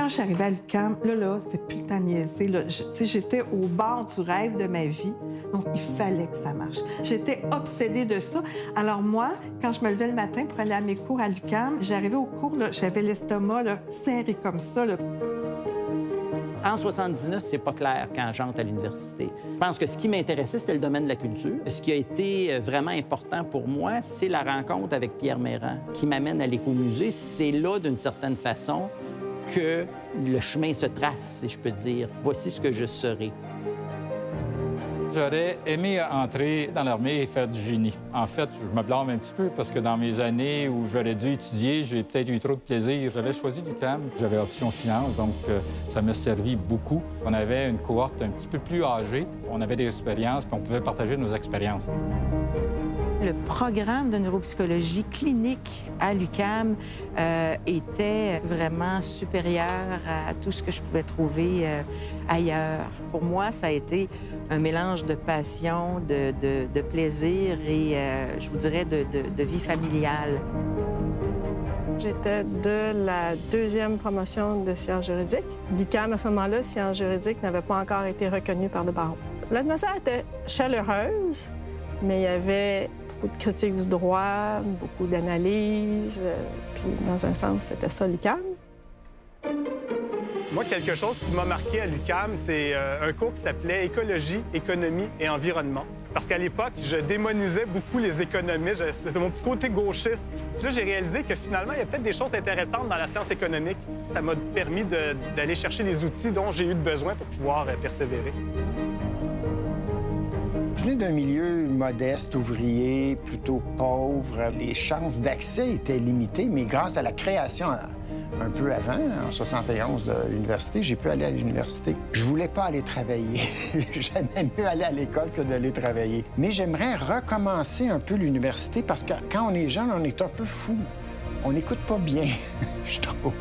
Quand je suis arrivée à l'UQAM, là, c'était plus le temps de niaiser. Là. J'étais au bord du rêve de ma vie, donc il fallait que ça marche. J'étais obsédée de ça. Alors moi, quand je me levais le matin pour aller à mes cours à l'UQAM, j'arrivais au cours, j'avais l'estomac serré comme ça. Là. En 79, c'est pas clair quand j'entre à l'université. Je pense que ce qui m'intéressait, c'était le domaine de la culture. Ce qui a été vraiment important pour moi, c'est la rencontre avec Pierre Mérand, qui m'amène à l'Écomusée. C'est là, d'une certaine façon, que le chemin se trace, si je peux dire. Voici ce que je serai. J'aurais aimé entrer dans l'armée et faire du génie. En fait, je me blâme un petit peu parce que dans mes années où j'aurais dû étudier, j'ai peut-être eu trop de plaisir. J'avais choisi l'UQAM, j'avais option finance, donc ça m'a servi beaucoup. On avait une cohorte un petit peu plus âgée, on avait des expériences, puis on pouvait partager nos expériences. Le programme de neuropsychologie clinique à l'UQAM était vraiment supérieur à tout ce que je pouvais trouver ailleurs. Pour moi, ça a été un mélange de passion, de plaisir et, je vous dirais, de vie familiale. J'étais de la 2e promotion de sciences juridiques. L'UQAM, à ce moment-là, sciences juridiques n'avait pas encore été reconnue par le barreau. L'atmosphère était chaleureuse, mais il y avait beaucoup de critiques du droit, beaucoup d'analyses. Puis, dans un sens, c'était ça, l'UQAM. Moi, quelque chose qui m'a marqué à l'UQAM, c'est un cours qui s'appelait Écologie, économie et environnement. Parce qu'à l'époque, je démonisais beaucoup les économistes. C'était mon petit côté gauchiste. Puis là, j'ai réalisé que finalement, il y a peut-être des choses intéressantes dans la science économique. Ça m'a permis d'aller chercher les outils dont j'ai eu besoin pour pouvoir persévérer. Je venais d'un milieu modeste, ouvrier, plutôt pauvre. Les chances d'accès étaient limitées, mais grâce à la création un peu avant, en 71, de l'université, j'ai pu aller à l'université. Je voulais pas aller travailler. J'aimais mieux aller à l'école que d'aller travailler. Mais j'aimerais recommencer un peu l'université parce que quand on est jeune, on est un peu fou. On n'écoute pas bien, je trouve.